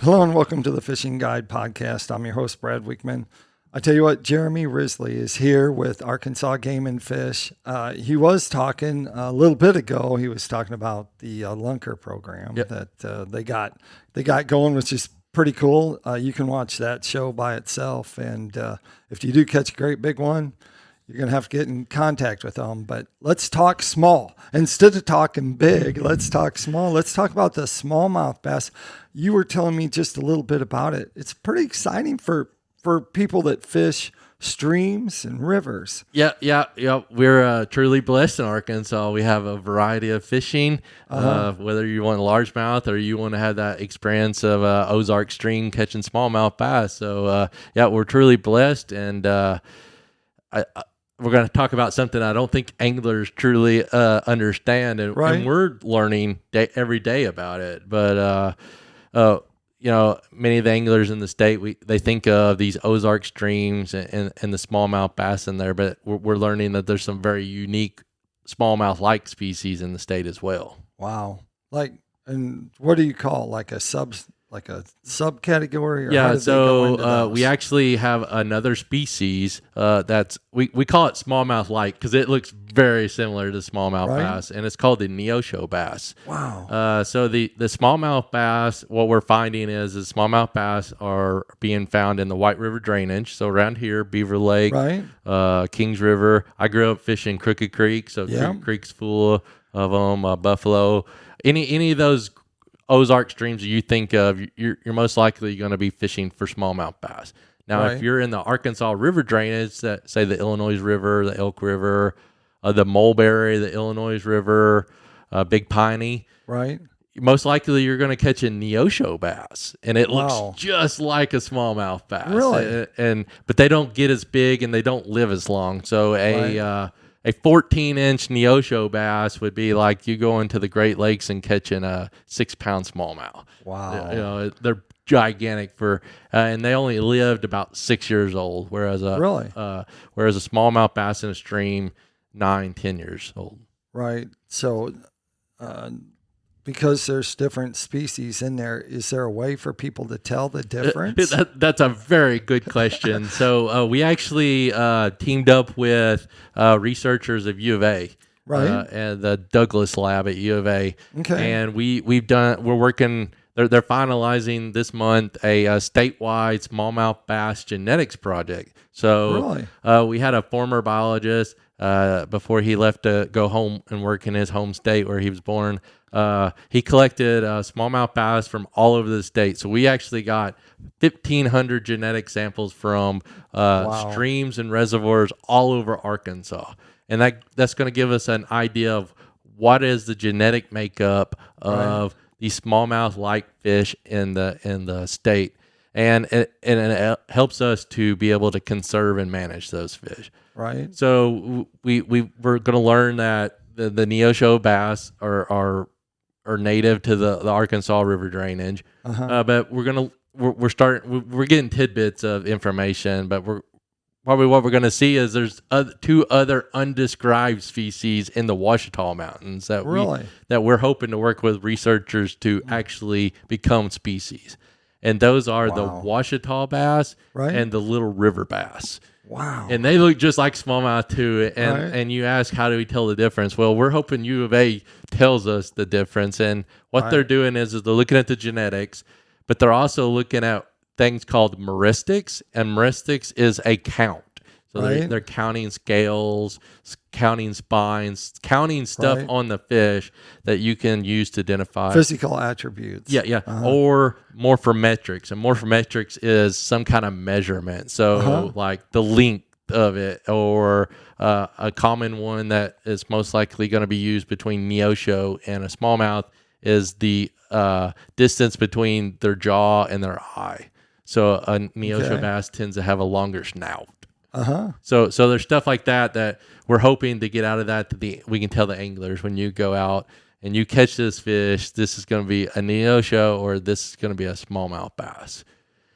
Hello and welcome to the Fishing Guide Podcast. I'm your host, Brad Wiegmann. I tell you what, Jeremy Risley is here with Arkansas Game and Fish. He was talking a little bit ago. He was talking about the lunker program that they got going, which is pretty cool. You can watch that show by itself, and if you do catch a great big one, you're going to have to get in contact with them. But let's talk small. Instead of talking big, let's talk small. Let's talk about the smallmouth bass. You were telling me just a little bit about it. It's pretty exciting for people that fish streams and rivers. Yeah. We're truly blessed in Arkansas. We have a variety of fishing, whether you want largemouth or you want to have that experience of Ozark stream catching smallmouth bass. So, we're truly blessed. And we're going to talk about something I don't think anglers truly understand. And we're learning every day about it. But, many of the anglers in the state, they think of these Ozark streams and the smallmouth bass in there, but we're learning that there's some very unique smallmouth-like species in the state as well. Wow. And what do you call like a subcategory? Yeah, so we actually have another species that's we call it smallmouth like because it looks very similar to smallmouth bass, and it's called the neosho bass. Wow. So the smallmouth bass, what we're finding is the smallmouth bass are being found in the White River drainage. So around here, Beaver Lake, Kings River. I grew up fishing Crooked Creek, so Creek's full of them. Buffalo, any of those Ozark streams that you think of, you're most likely going to be fishing for smallmouth bass. Now, if you're in the Arkansas River drainage, that say the Illinois River, the Elk River, the Mulberry, the Illinois River, Big Piney, most likely you're going to catch a neosho bass, and it looks just like a smallmouth bass. Really? But they don't get as big and they don't live as long. So a 14-inch neosho bass would be like you going to the Great Lakes and catching a 6-pound smallmouth. Wow. They're gigantic and they only lived about 6 years old, whereas a smallmouth bass in a stream, 9-10 years old. Right. So, because there's different species in there, is there a way for people to tell the difference? That's a very good question. So we actually teamed up with researchers of U of A, and the Douglas Lab at U of A. Okay. And we're working. They're finalizing this month a statewide smallmouth bass genetics project. So we had a former biologist before he left to go home and work in his home state where he was born. He collected smallmouth bass from all over the state. So we actually got 1,500 genetic samples from streams and reservoirs all over Arkansas. And that's going to give us an idea of what is the genetic makeup of these smallmouth-like fish in the state. And it helps us to be able to conserve and manage those fish. Right. So we're going to learn that the neosho bass are native to the Arkansas River drainage, but we're getting tidbits of information. But what we're going to see is there's two other undescribed species in the Ouachita Mountains that we're hoping to work with researchers to actually become species, and those are the Ouachita bass and the little river bass. Wow. And they look just like smallmouth too. And you ask, how do we tell the difference? Well, we're hoping U of A tells us the difference. And what they're doing is they're looking at the genetics, but they're also looking at things called meuristics. And meuristics is a count. So they're counting scales, counting spines, counting stuff on the fish that you can use to identify physical attributes. Or morphometrics. And morphometrics is some kind of measurement. So like the length of it, or a common one that is most likely going to be used between neosho and a smallmouth is the distance between their jaw and their eye. So a neosho bass tends to have a longer snout. So there's stuff like that we're hoping to get out of that. We can tell the anglers when you go out and you catch this fish, this is going to be a neosho or this is going to be a smallmouth bass.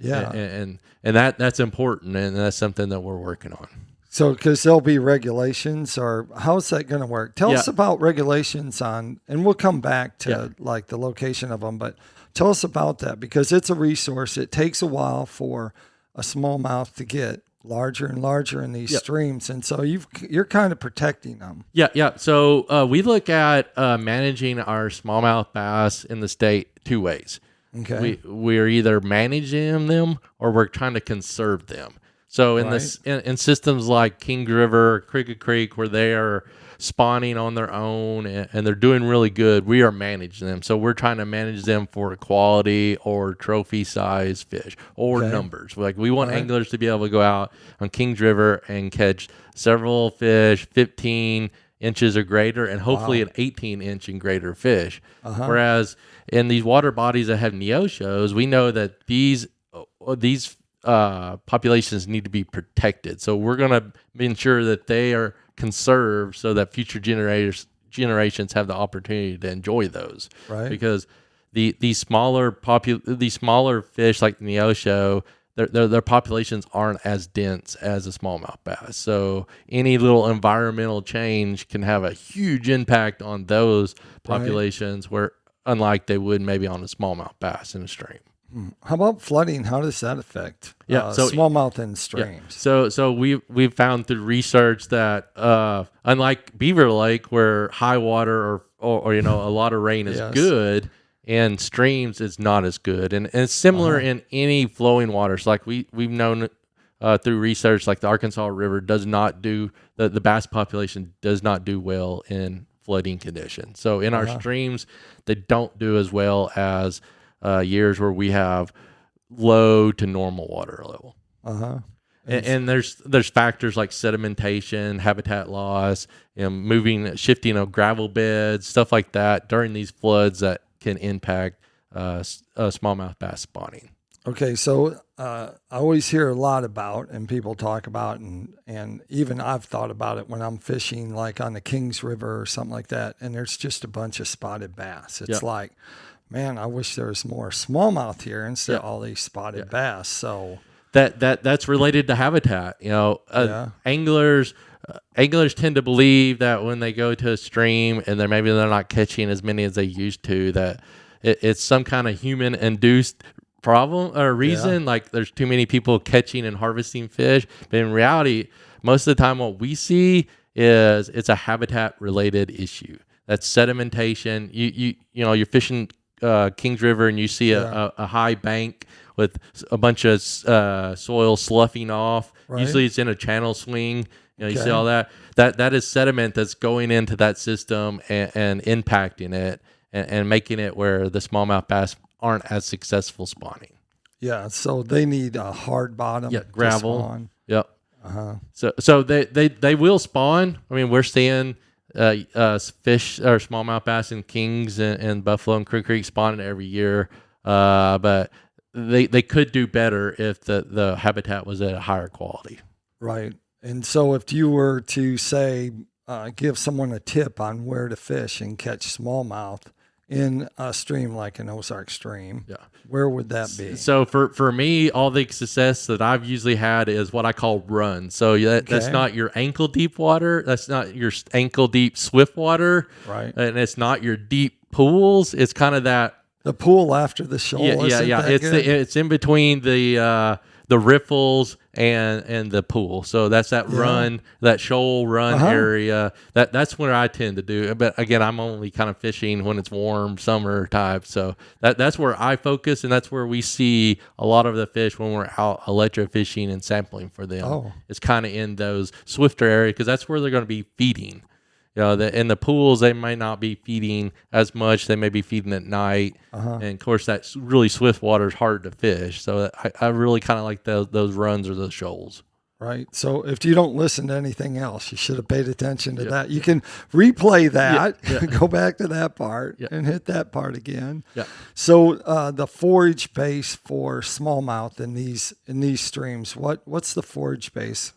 And that's important, and that's something that we're working on. So, because there'll be regulations, or how's that going to work? Tell us about regulations on, and we'll come back to like the location of them, but tell us about that, because it's a resource. It takes a while for a smallmouth to get larger and larger in these streams, and so you're kind of protecting them. Yeah. So we look at managing our smallmouth bass in the state two ways. Okay, we're either managing them or we're trying to conserve them. So in systems like Kings River, Cricket Creek, where they are spawning on their own and they're doing really good, we are managing them. So we're trying to manage them for quality or trophy size fish or numbers. Like we want anglers to be able to go out on Kings River and catch several fish, 15 inches or greater, and hopefully an 18-inch and greater fish. Whereas in these water bodies that have neoshows, we know that these populations need to be protected. So we're going to ensure that they are conserved so that future generations have the opportunity to enjoy those. Right. Because these smaller fish like the neosho, their populations aren't as dense as a smallmouth bass. So any little environmental change can have a huge impact on those populations, where unlike they would maybe on a smallmouth bass in a stream. How about flooding? How does that affect so smallmouth in streams? So we've found through research that unlike Beaver Lake, where high water or a lot of rain is good, and streams is not as good, and it's similar in any flowing waters. Like we've known through research, like the Arkansas River does not do the bass population does not do well in flooding conditions. So in our streams, they don't do as well as years where we have low to normal water level. And there's factors like sedimentation, habitat loss, shifting of gravel beds, stuff like that during these floods that can impact smallmouth bass spawning. Okay, so I always hear a lot about, and people talk about, and even I've thought about it when I'm fishing like on the Kings River or something like that, and there's just a bunch of spotted bass. It's like, man, I wish there was more smallmouth here instead of all these spotted bass. So that's related to habitat. Anglers tend to believe that when they go to a stream and they're not catching as many as they used to, that it's some kind of human induced problem or reason. Like there's too many people catching and harvesting fish. But in reality, most of the time what we see is it's a habitat related issue. That's sedimentation. You're fishing Kings River and you see a high bank with a bunch of soil sloughing off. Usually it's in a channel swing. You see all that. That is sediment that's going into that system and impacting it and making it where the smallmouth bass aren't as successful spawning. Yeah, so they need a hard bottom. Yeah, gravel. To spawn. Yep. So they will spawn. I mean, we're seeing fish or smallmouth bass in Kings and Buffalo and Cricket Creek spawning every year, but they could do better if the habitat was at a higher quality. Right. And so if you were to say, give someone a tip on where to fish and catch smallmouth in a stream like an Ozark stream, where would that be? So for me, all the success that I've usually had is what I call runs. So that's not your ankle deep water. That's not your ankle deep swift water. Right. And it's not your deep pools. It's kind of the pool after the shoal. Yeah. It's in between the riffles and the pool. So that's that run, that shoal run area. That's where I tend to do. But again, I'm only kind of fishing when it's warm, summer type. So that's where I focus, and that's where we see a lot of the fish when we're out electrofishing and sampling for them. It's kind of in those swifter areas because that's where they're going to be feeding. In the pools, they might not be feeding as much. They may be feeding at night. And, of course, that really swift water is hard to fish. So I really kind of like those runs or those shoals. Right. So if you don't listen to anything else, you should have paid attention to that. You can replay that, go back to that part, and hit that part again. Yeah. So the forage base for smallmouth in these streams, what's the forage base?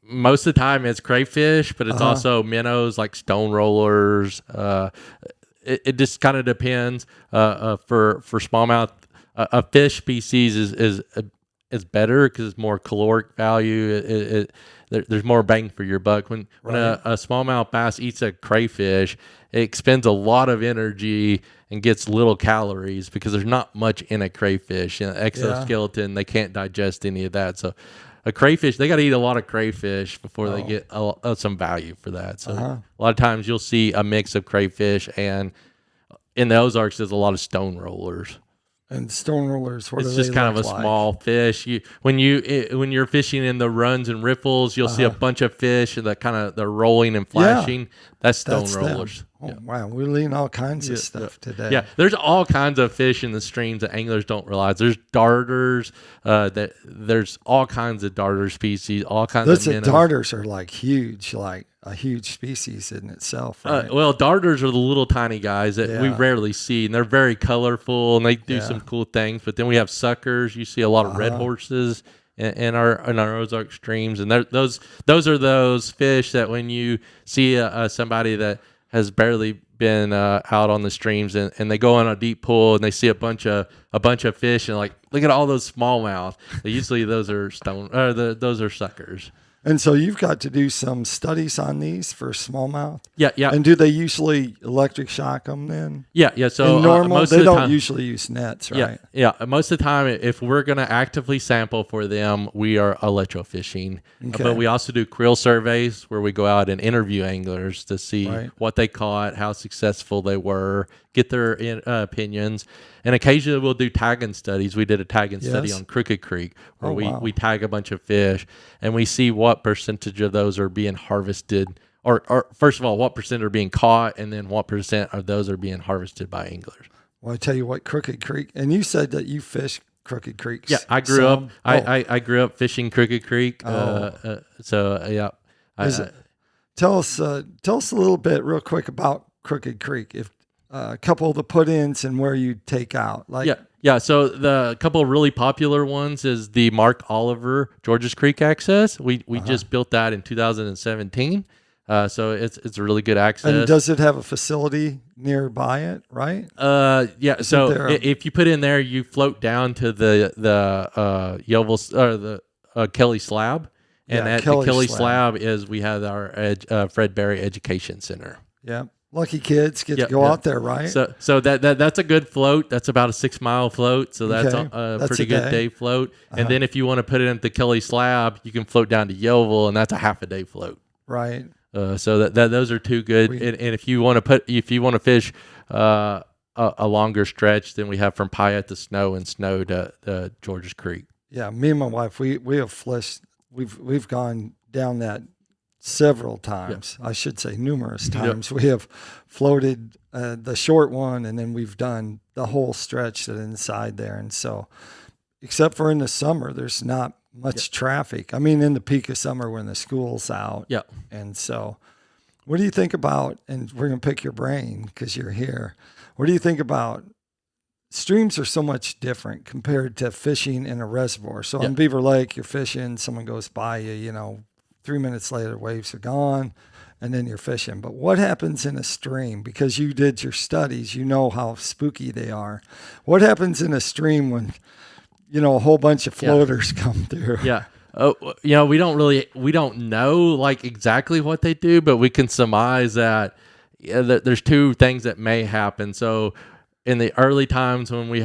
Most of the time it's crayfish, but it's also minnows like stone rollers. It just kind of depends. For smallmouth, a fish species is is better because it's more caloric value. There's more bang for your buck. When a smallmouth bass eats a crayfish, it expends a lot of energy and gets little calories because there's not much in a crayfish. Exoskeleton, they can't digest any of that. So a crayfish, they got to eat a lot of crayfish before they get some value for that. So a lot of times you'll see a mix of crayfish, and in the Ozarks, there's a lot of stone rollers. And stone rollers, it's just kind of a small fish. When you're fishing in the runs and riffles, you'll see a bunch of fish that they're rolling and flashing. Yeah, that's stone rollers. Wow, we're learning all kinds of stuff today. Yeah, there's all kinds of fish in the streams that anglers don't realize. There's darters. There's all kinds of darter species. All kinds of minnows. Darters are like huge, like a huge species in itself. Right? Well, darters are the little tiny guys that we rarely see, and they're very colorful and they do some cool things. But then we have suckers. You see a lot of red horses in our Ozark streams, and those are those fish that when you see somebody that has barely been out on the streams and they go on a deep pool and they see a bunch of fish and like, look at all those smallmouth. Usually those are those are suckers. And so you've got to do some studies on these for smallmouth. Yeah. And do they usually electric shock them then? Yeah. So normal, they don't usually use nets, right? Yeah. Most of the time, if we're going to actively sample for them, we are electrofishing. Okay. But we also do creel surveys where we go out and interview anglers to see what they caught, how successful they were, get their opinions. And occasionally we'll do tagging studies. We did a tagging study on Crooked Creek where we tag a bunch of fish and we see what percentage of those are being harvested, or first of all, what percent are being caught, and then what percent of those are being harvested by anglers. Well, I tell you what, Crooked Creek, and you said that you fish Crooked Creek. Yeah, I grew up. I grew up fishing Crooked Creek. Tell us a little bit, real quick, about Crooked Creek. If a couple of the put-ins and where you take out, Yeah. So the couple of really popular ones is the Mark Oliver Georges Creek access. We just built that in 2017. So it's a really good access. And does it have a facility nearby it? Right. Yeah. So if you put in there, you float down to the Yeovil or the Kelly Slab, and at the Kelly Slab is we have our Fred Berry Education Center. Yeah. Lucky kids get to go out there, right? So that's a good float. That's about a 6 mile float. So that's a pretty good day float. And then if you want to put it into Kelly Slab, you can float down to Yeovil, and that's a half a day float. Right. So those are two good. And if you want to fish a longer stretch, then we have from Pyatt to Snow and Snow to Georges Creek. Yeah, me and my wife, we have fished. We've gone down that several times. I should say numerous times. We have floated the short one, and then we've done the whole stretch that's inside there. And so, except for in the summer, there's not much traffic. I mean, in the peak of summer when the school's out. Yeah. And so, what do you think about, and we're going to pick your brain because you're here. What do you think about, streams are so much different compared to fishing in a reservoir. So on Beaver Lake, you're fishing, someone goes by you, 3 minutes later, waves are gone, and then you're fishing. But what happens in a stream? Because you did your studies, you know how spooky they are. What happens in a stream when, a whole bunch of floaters come through? Yeah. We don't know like exactly what they do, but we can surmise that there's two things that may happen. So in the early times when we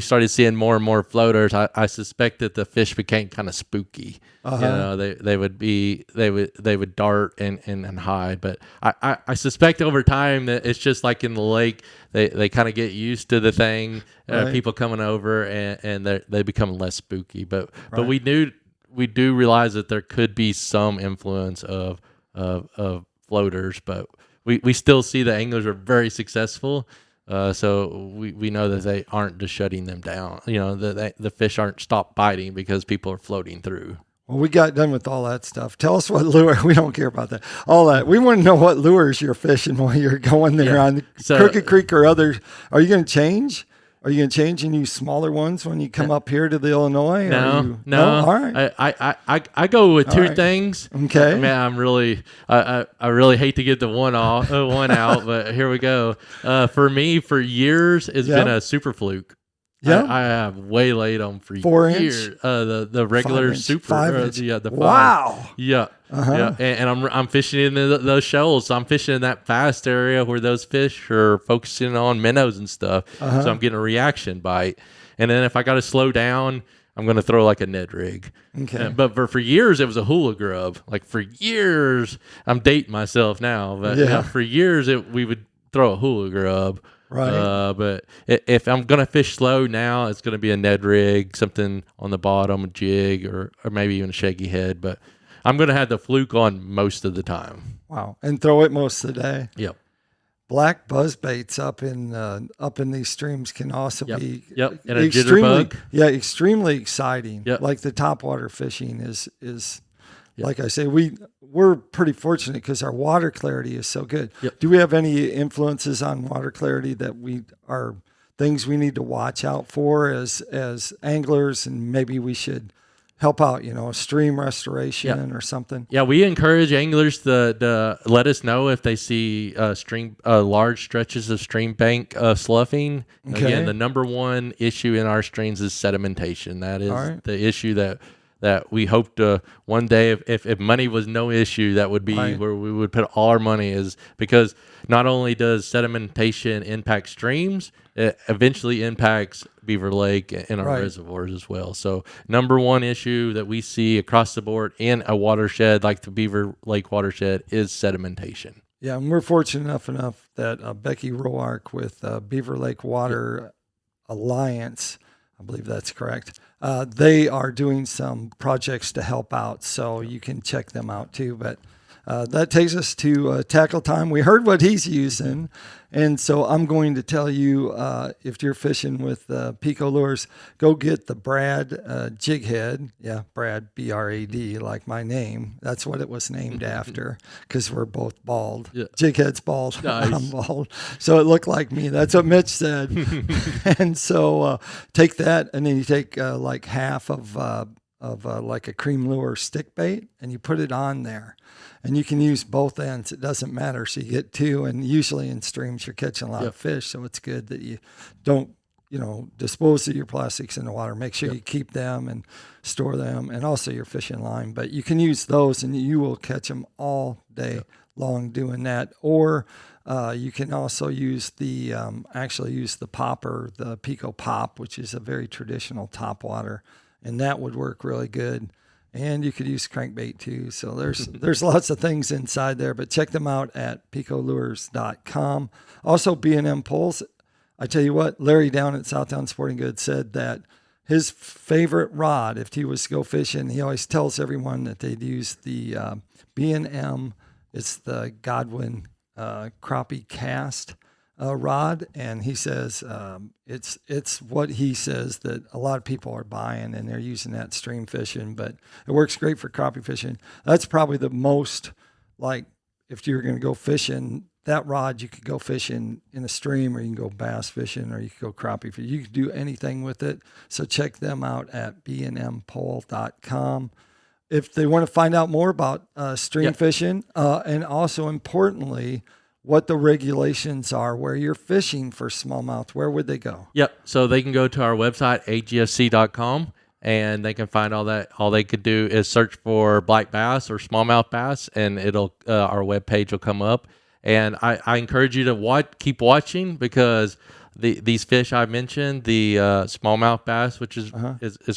started seeing more and more floaters, I suspect that the fish became kind of spooky. They would dart and hide. But I suspect over time that it's just like in the lake, they kind of get used to the thing, people coming over, and they become less spooky. But we do realize that there could be some influence of floaters, but we still see the anglers are very successful. So we know that they aren't just shutting them down. The fish aren't stopped biting because people are floating through. Well, we got done with all that stuff. Tell us what lure. We don't care about that. All that. We want to know what lures you're fishing while you're going there on Crooked Creek or others. Are you going to change? Are you going to change and use smaller ones when you come up here to the Illinois? No. All right. I go with two things. Okay. Man, I really hate to get the one out, but here we go. For me, for years, it's been a super fluke. Yeah, I have waylaid them for 4-inch? years. The regular 5-inch, super, 5-inch. the 5. Wow. Yeah, yeah, and I'm fishing in those shoals. So I'm fishing in that fast area where those fish are focusing on minnows and stuff. So I'm getting a reaction bite, and then if I got to slow down, I'm going to throw like a Ned rig. Okay. But for years it was a hula grub. Like for years, I'm dating myself now, but for years we would throw a hula grub. Right. But if I'm gonna fish slow now, it's gonna be a Ned rig, something on the bottom, a jig, or maybe even a shaky head. But I'm gonna have the fluke on most of the time. Wow. And throw it most of the day. Yep. Black buzzbaits up in these streams can also be and a jitterbug. Extremely exciting. Yep. Like the topwater fishing is like I say, we're pretty fortunate because our water clarity is so good. Yep. Do we have any influences on water clarity that are things we need to watch out for as anglers, and maybe we should help out, a stream restoration or something? Yeah, we encourage anglers to let us know if they see large stretches of stream bank sloughing. Okay. Again, the number one issue in our streams is sedimentation. That is the issue that we hope to one day, if money was no issue, that would be where we would put all our money, is because not only does sedimentation impact streams, it eventually impacts Beaver Lake and our reservoirs as well. So number one issue that we see across the board in a watershed like the Beaver Lake watershed is sedimentation. Yeah, and we're fortunate enough that Becky Roark with Beaver Lake Water Alliance, I believe that's correct, they are doing some projects to help out, so you can check them out too. But that takes us to tackle time. We heard what he's using, and so I'm going to tell you, if you're fishing with PICO lures, go get the Brad jig head. Yeah, Brad, B-R-A-D, like my name. That's what it was named after, because we're both bald. Yeah. Jig head's bald. Nice. I'm bald. So it looked like me. That's what Mitch said. And so take that, and then you take like half of like a cream lure stick bait, and you put it on there. And you can use both ends. It doesn't matter. So you get two, and usually in streams you're catching a lot of fish. So it's good that you don't, dispose of your plastics in the water. Make sure you keep them and store them, and also your fishing line. But you can use those, and you will catch them all day long doing that. Or you can also use the popper, the PICO pop, which is a very traditional topwater, and that would work really good. And you could use crankbait too. So there's lots of things inside there, but check them out at picolures.com. Also, B&M poles. I tell you what, Larry down at Southtown Sporting Goods said that his favorite rod, if he was to go fishing, he always tells everyone that they'd use the B&M. It's the Godwin crappie cast rod, and he says it's what he says that a lot of people are buying, and they're using that stream fishing, but it works great for crappie fishing. That's probably the most, like, if you're going to go fishing, that rod, you could go fishing in a stream, or you can go bass fishing, or you could go crappie fishing. You could do anything with it. So check them out at bnmpole.com. If they want to find out more about stream fishing, and also importantly, what the regulations are where you're fishing for smallmouth, where would they go? Yep. So they can go to our website, agfc.com, and they can find all that. All they could do is search for black bass or smallmouth bass, and it'll our webpage will come up. And I encourage you to keep watching, because these fish I mentioned, the smallmouth bass, which is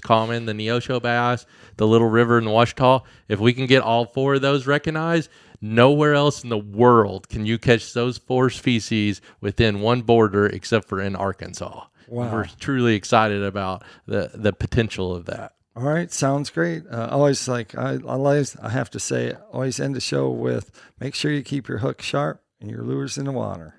common, the Neosho bass, the Little River, and the Ouachita, if we can get all four of those recognized, nowhere else in the world can you catch those four species within one border except for in Arkansas. Wow. We're truly excited about the potential of that. All right, sounds great. Always I have to say, always end the show with, make sure you keep your hook sharp and your lures in the water.